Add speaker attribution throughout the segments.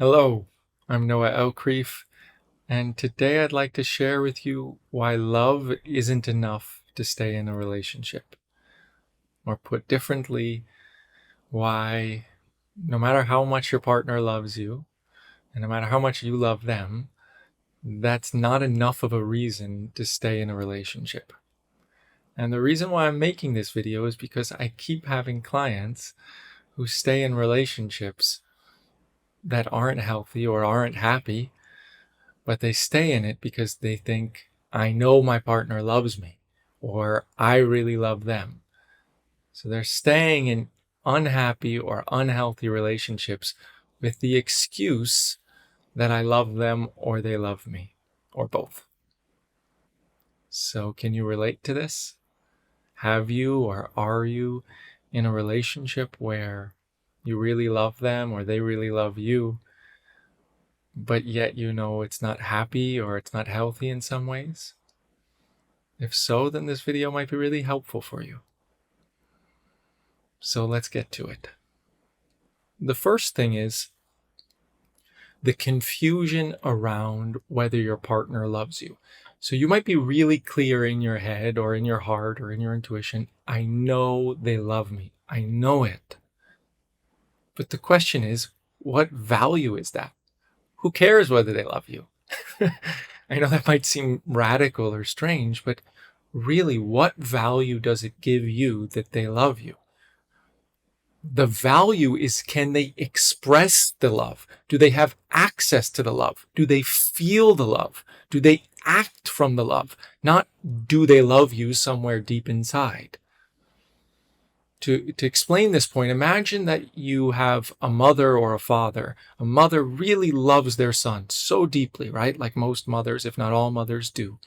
Speaker 1: Hello, I'm Noah Elkreef, and today I'd like to share with you why love isn't enough to stay in a relationship. Or put differently, why no matter how much your partner loves you, and no matter how much you love them, that's not enough of a reason to stay in a relationship. And the reason why I'm making this video is because I keep having clients who stay in relationships that aren't healthy or aren't happy, but they stay in it because they think, I know my partner loves me, or I really love them. So they're staying in unhappy or unhealthy relationships with the excuse that I love them or they love me, or both. So can you relate to this? Have you or are you in a relationship where you really love them or they really love you, but yet you know it's not happy or it's not healthy in some ways? If so, then this video might be really helpful for you. So let's get to it. The first thing is the confusion around whether your partner loves you. So you might be really clear in your head or in your heart or in your intuition, I know they love me. I know it. But the question is, what value is that? Who cares whether they love you? I know that might seem radical or strange, but really, what value does it give you that they love you? The value is, can they express the love? Do they have access to the love? Do they feel the love? Do they act from the love? Not do they love you somewhere deep inside? To explain this point, imagine that you have a mother or a father. A mother really loves their son so deeply, right? Like most mothers, if not all mothers do.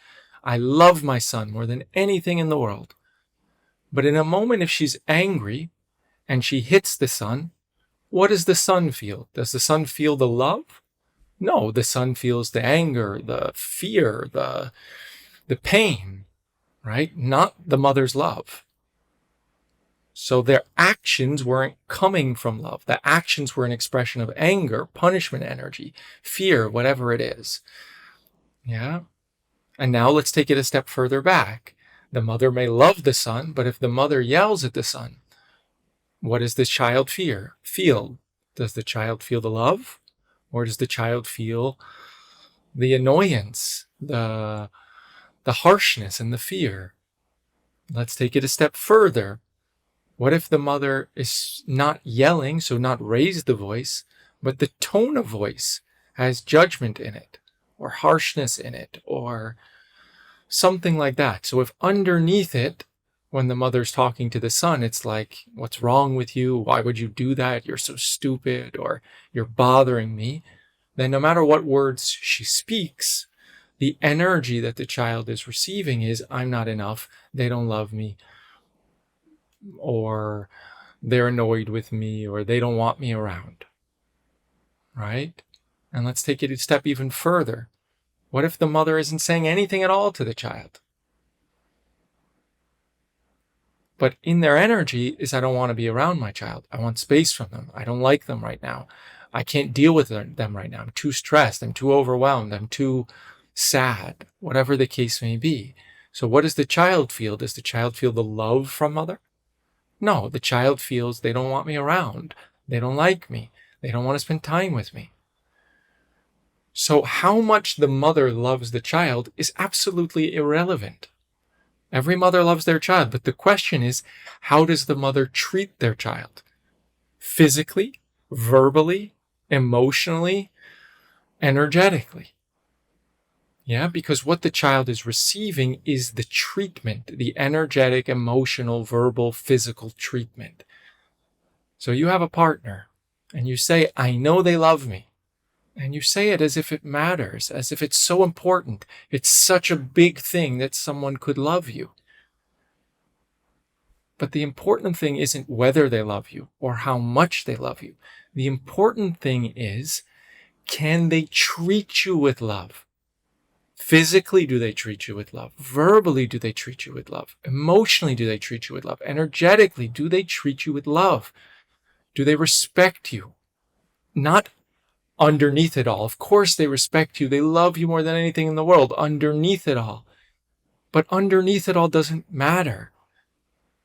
Speaker 1: I love my son more than anything in the world. But in a moment, if she's angry and she hits the son, what does the son feel? Does the son feel the love? No, the son feels the anger, the fear, the pain, right? Not the mother's love. So their actions weren't coming from love. The actions were an expression of anger, punishment energy, fear, whatever it is. Yeah. And now let's take it a step further back. The mother may love the son, but if the mother yells at the son, what does the child feel? Does the child feel the love? Or does the child feel the annoyance, the harshness and the fear? Let's take it a step further. What if the mother is not yelling, so not raise the voice, but the tone of voice has judgment in it, or harshness in it, or something like that? So if underneath it, when the mother's talking to the son, it's like, what's wrong with you? Why would you do that? You're so stupid, or you're bothering me. Then no matter what words she speaks, the energy that the child is receiving is, I'm not enough, they don't love me, or they're annoyed with me, or they don't want me around, right? And let's take it a step even further. What if the mother isn't saying anything at all to the child? But in their energy is, I don't want to be around my child. I want space from them. I don't like them right now. I can't deal with them right now. I'm too stressed. I'm too overwhelmed. I'm too sad, whatever the case may be. So what does the child feel? Does the child feel the love from mother? No, the child feels they don't want me around. They don't like me. They don't want to spend time with me. So how much the mother loves the child is absolutely irrelevant. Every mother loves their child, but the question is, how does the mother treat their child? Physically, verbally, emotionally, energetically. Yeah, because what the child is receiving is the treatment, the energetic, emotional, verbal, physical treatment. So you have a partner and you say, I know they love me. And you say it as if it matters, as if it's so important. It's such a big thing that someone could love you. But the important thing isn't whether they love you or how much they love you. The important thing is, can they treat you with love? Physically, do they treat you with love? Verbally, do they treat you with love? Emotionally, do they treat you with love? Energetically, do they treat you with love? Do they respect you? Not underneath it all. Of course they respect you. They love you more than anything in the world underneath it all. But underneath it all doesn't matter.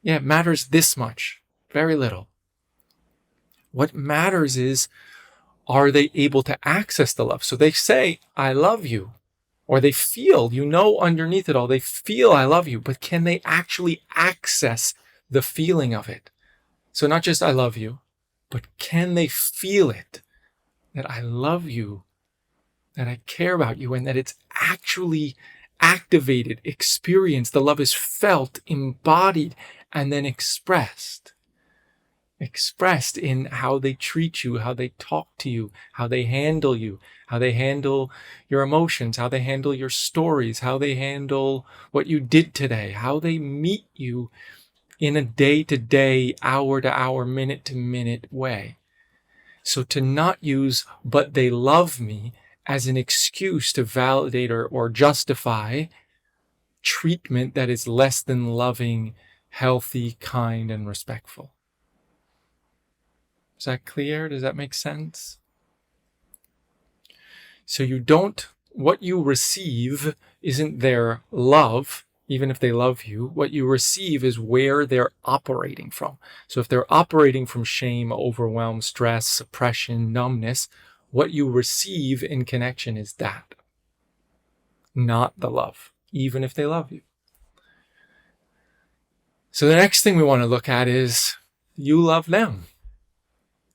Speaker 1: Yeah, it matters this much. Very little. What matters is, are they able to access the love? So they say, I love you. Or they feel, underneath it all, they feel I love you. But can they actually access the feeling of it? So not just I love you, but can they feel it? That I love you, that I care about you, and that it's actually activated, experienced. The love is felt, embodied, and then expressed. Expressed in how they treat you, how they talk to you, how they handle you, how they handle your emotions, how they handle your stories, how they handle what you did today, how they meet you in a day-to-day, hour-to-hour, minute-to-minute way. So to not use, but they love me, as an excuse to validate or justify treatment that is less than loving, healthy, kind, and respectful. Is that clear? Does that make sense? So what you receive isn't their love, even if they love you. What you receive is where they're operating from. So if they're operating from shame, overwhelm, stress, suppression, numbness, what you receive in connection is that, not the love, even if they love you. So the next thing we want to look at is you love them.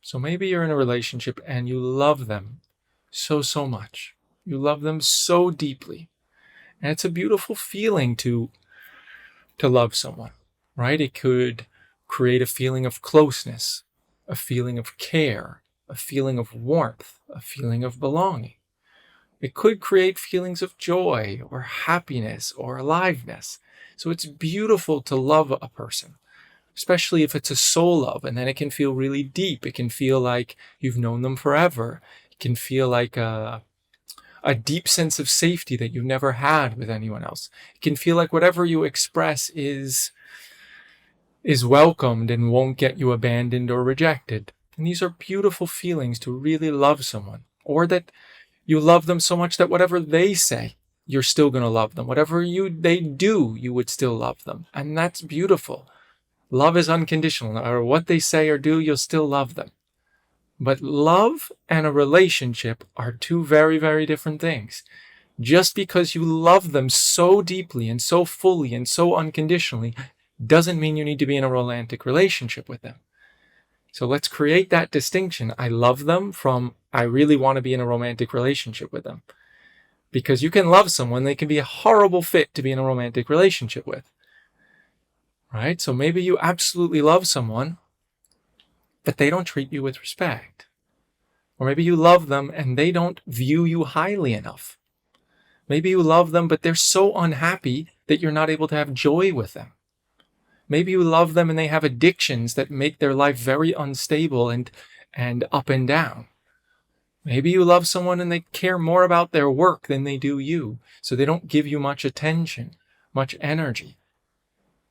Speaker 1: So maybe you're in a relationship and you love them so much. You love them so deeply. And it's a beautiful feeling to love someone, right? It could create a feeling of closeness, a feeling of care, a feeling of warmth, a feeling of belonging. It could create feelings of joy or happiness or aliveness. So it's beautiful to love a person, especially if it's a soul love, and then it can feel really deep. It can feel like you've known them forever. It can feel like a deep sense of safety that you've never had with anyone else. It can feel like whatever you express is welcomed and won't get you abandoned or rejected. And these are beautiful feelings to really love someone, or that you love them so much that whatever they say, you're still going to love them. Whatever they do, you would still love them. And that's beautiful. Love is unconditional. No matter what they say or do, you'll still love them. But love and a relationship are two very, very different things. Just because you love them so deeply and so fully and so unconditionally doesn't mean you need to be in a romantic relationship with them. So let's create that distinction. I love them from I really want to be in a romantic relationship with them. Because you can love someone, they can be a horrible fit to be in a romantic relationship with. Right? So maybe you absolutely love someone, but they don't treat you with respect. Or maybe you love them and they don't view you highly enough. Maybe you love them, but they're so unhappy that you're not able to have joy with them. Maybe you love them and they have addictions that make their life very unstable and up and down. Maybe you love someone and they care more about their work than they do you, so they don't give you much attention, much energy.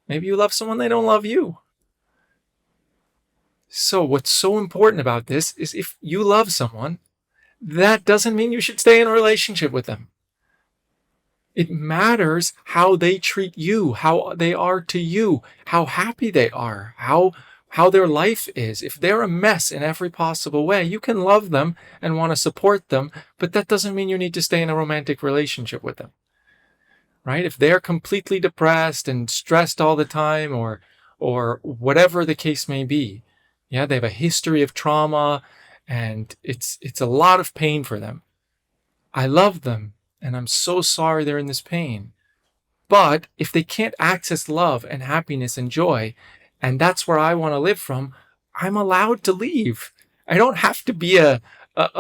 Speaker 1: Maybe you love someone, they don't love you. So what's so important about this is if you love someone, that doesn't mean you should stay in a relationship with them. It matters how they treat you, how they are to you, how happy they are, how their life is. If they're a mess in every possible way, you can love them and want to support them, but that doesn't mean you need to stay in a romantic relationship with them. Right? If they're completely depressed and stressed all the time or whatever the case may be, yeah, they have a history of trauma and it's a lot of pain for them. I love them and I'm so sorry they're in this pain. But if they can't access love and happiness and joy, and that's where I want to live from, I'm allowed to leave. I don't have to be a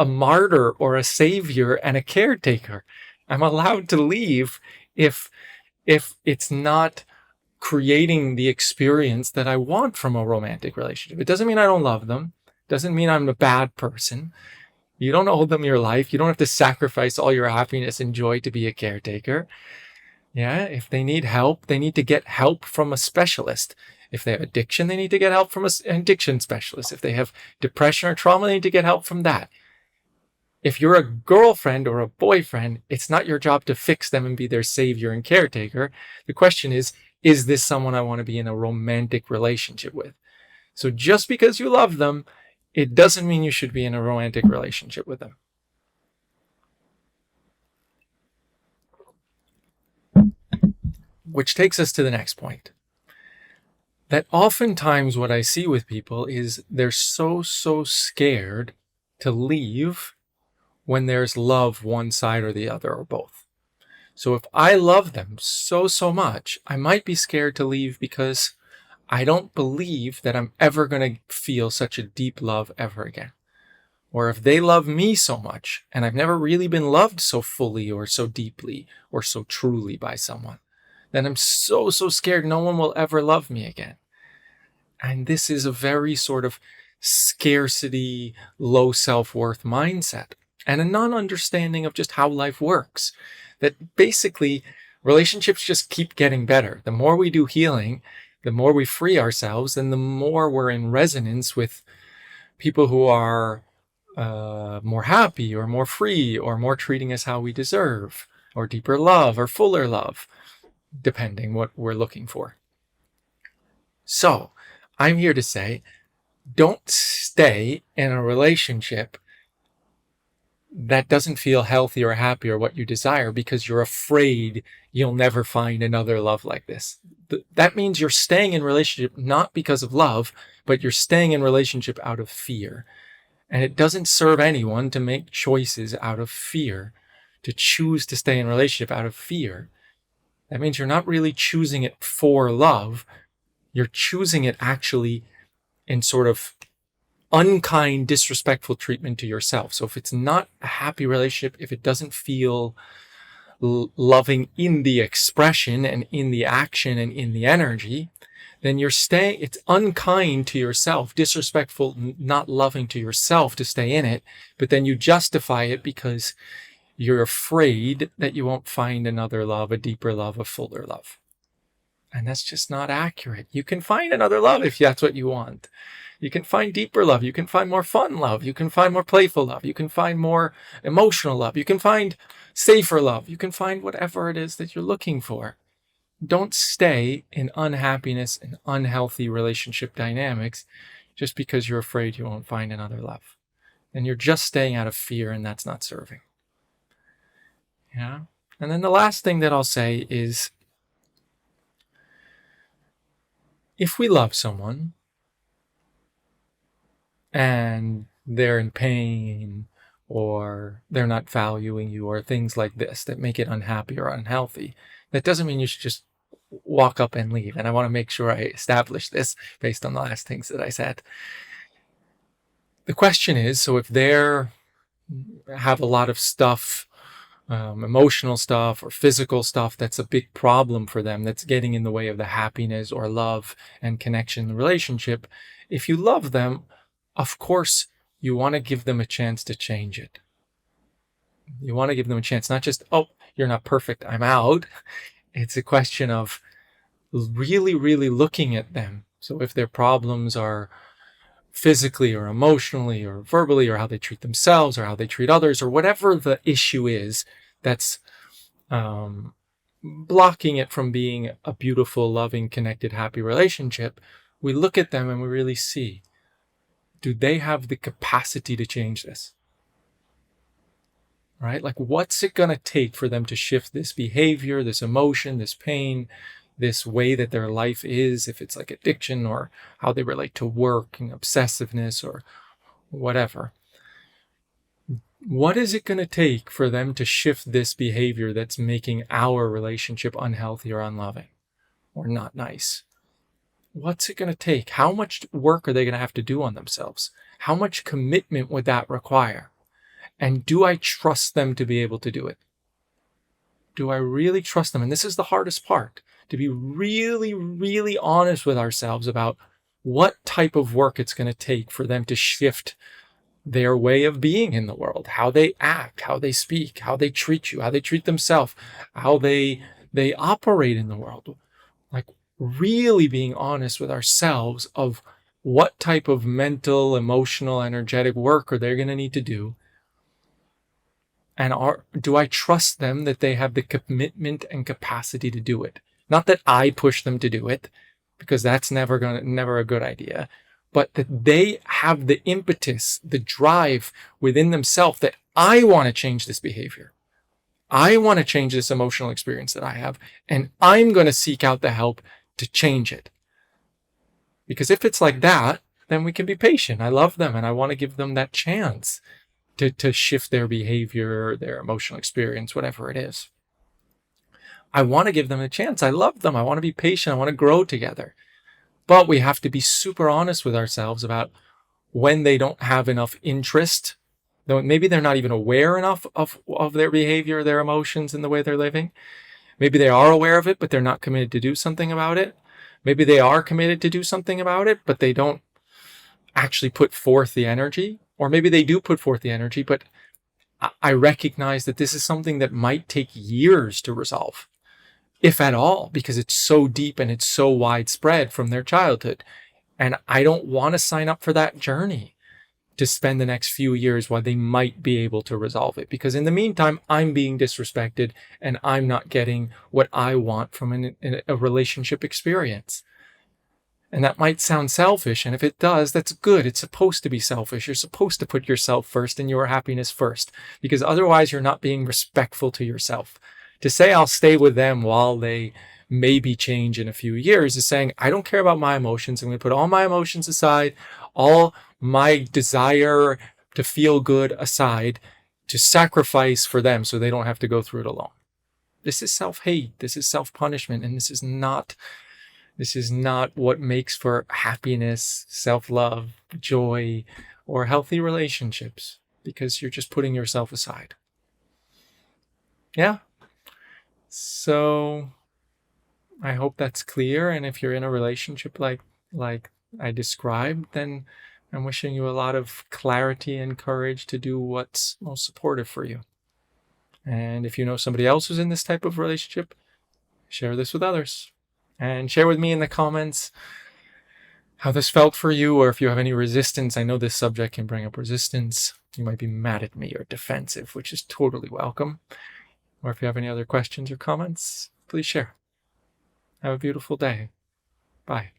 Speaker 1: martyr or a savior and a caretaker. I'm allowed to leave if it's not creating the experience that I want from a romantic relationship. It doesn't mean I don't love them. It doesn't mean I'm a bad person. You don't owe them your life. You don't have to sacrifice all your happiness and joy to be a caretaker. Yeah, if they need help, they need to get help from a specialist. If they have addiction, they need to get help from an addiction specialist. If they have depression or trauma, they need to get help from that. If you're a girlfriend or a boyfriend, it's not your job to fix them and be their savior and caretaker. The question is this someone I want to be in a romantic relationship with? So just because you love them, it doesn't mean you should be in a romantic relationship with them. Which takes us to the next point. That oftentimes what I see with people is they're so scared to leave when there's love one side or the other or both. So if I love them so much, I might be scared to leave because I don't believe that I'm ever going to feel such a deep love ever again. Or if they love me so much and I've never really been loved so fully or so deeply or so truly by someone, then I'm so scared no one will ever love me again. And this is a very sort of scarcity, low self-worth mindset and a non-understanding of just how life works. That basically relationships just keep getting better. The more we do healing, the more we free ourselves, and the more we're in resonance with people who are more happy or more free or more treating us how we deserve, or deeper love or fuller love, depending what we're looking for. So I'm here to say, don't stay in a relationship that doesn't feel healthy or happy or what you desire because you're afraid you'll never find another love like this. That means you're staying in relationship not because of love, but you're staying in relationship out of fear. And it doesn't serve anyone to make choices out of fear, to choose to stay in relationship out of fear. That means you're not really choosing it for love. You're choosing it actually in sort of unkind, disrespectful treatment to yourself. So if it's not a happy relationship, if it doesn't feel loving in the expression and in the action and in the energy, then it's unkind to yourself, disrespectful, not loving to yourself to stay in it, but then you justify it because you're afraid that you won't find another love, a deeper love, a fuller love. And that's just not accurate. You can find another love if that's what you want. You can find deeper love. You can find more fun love. You can find more playful love. You can find more emotional love. You can find safer love. You can find whatever it is that you're looking for. Don't stay in unhappiness and unhealthy relationship dynamics just because you're afraid you won't find another love. And you're just staying out of fear, and that's not serving. Yeah. And then the last thing that I'll say is, if we love someone and they're in pain or they're not valuing you or things like this that make it unhappy or unhealthy, that doesn't mean you should just walk up and leave. And I want to make sure I establish this based on the last things that I said. The question is, so if they have a lot of stuff, emotional stuff or physical stuff that's a big problem for them, that's getting in the way of the happiness or love and connection in the relationship, if you love them, of course you want to give them a chance to change it. You want to give them a chance, not just, oh, you're not perfect, I'm out. It's a question of really looking at them. So if their problems are physically or emotionally or verbally, or how they treat themselves or how they treat others, or whatever the issue is that's blocking it from being a beautiful, loving, connected, happy relationship, we look at them and we really see, do they have the capacity to change this? Right? Like, what's it going to take for them to shift this behavior, this emotion, this pain, this way that their life is, if it's like addiction or how they relate to work and obsessiveness or whatever. What is it going to take for them to shift this behavior that's making our relationship unhealthy or unloving or not nice? What's it going to take? How much work are they going to have to do on themselves? How much commitment would that require? And do I trust them to be able to do it? Do I really trust them? And this is the hardest part, to be really honest with ourselves about what type of work it's going to take for them to shift their way of being in the world, how they act, how they speak, how they treat you, how they treat themselves, how they operate in the world. Like, really being honest with ourselves of what type of mental, emotional, energetic work are they going to need to do do I trust them that they have the commitment and capacity to do it? Not that I push them to do it, because that's never a good idea, but that they have the impetus, the drive within themselves that I want to change this behavior. I want to change this emotional experience that I have, and I'm going to seek out the help to change it. Because if it's like that, then we can be patient. I love them and I want to give them that chance to shift their behavior, their emotional experience, whatever it is. I want to give them a chance. I love them. I want to be patient. I want to grow together. But we have to be super honest with ourselves about when they don't have enough interest. Though maybe they're not even aware enough of their behavior, their emotions, and the way they're living. Maybe they are aware of it, but they're not committed to do something about it. Maybe they are committed to do something about it, but they don't actually put forth the energy. Or maybe they do put forth the energy, but I recognize that this is something that might take years to resolve, if at all, because it's so deep and it's so widespread from their childhood. And I don't want to sign up for that journey to spend the next few years while they might be able to resolve it. Because in the meantime, I'm being disrespected and I'm not getting what I want from a relationship experience. And that might sound selfish, and if it does, that's good. It's supposed to be selfish. You're supposed to put yourself first and your happiness first, because otherwise you're not being respectful to yourself. To say I'll stay with them while they maybe change in a few years is saying I don't care about my emotions. I'm going to put all my emotions aside, all my desire to feel good aside, to sacrifice for them so they don't have to go through it alone. This is self-hate. This is self-punishment, and this is not what makes for happiness, self-love, joy, or healthy relationships, because you're just putting yourself aside. Yeah. So I hope that's clear. And if you're in a relationship like I described, then I'm wishing you a lot of clarity and courage to do what's most supportive for you. And if you know somebody else who's in this type of relationship, share this with others. And share with me in the comments how this felt for you, or if you have any resistance. I know this subject can bring up resistance. You might be mad at me or defensive, which is totally welcome. Or if you have any other questions or comments, please share. Have a beautiful day. Bye.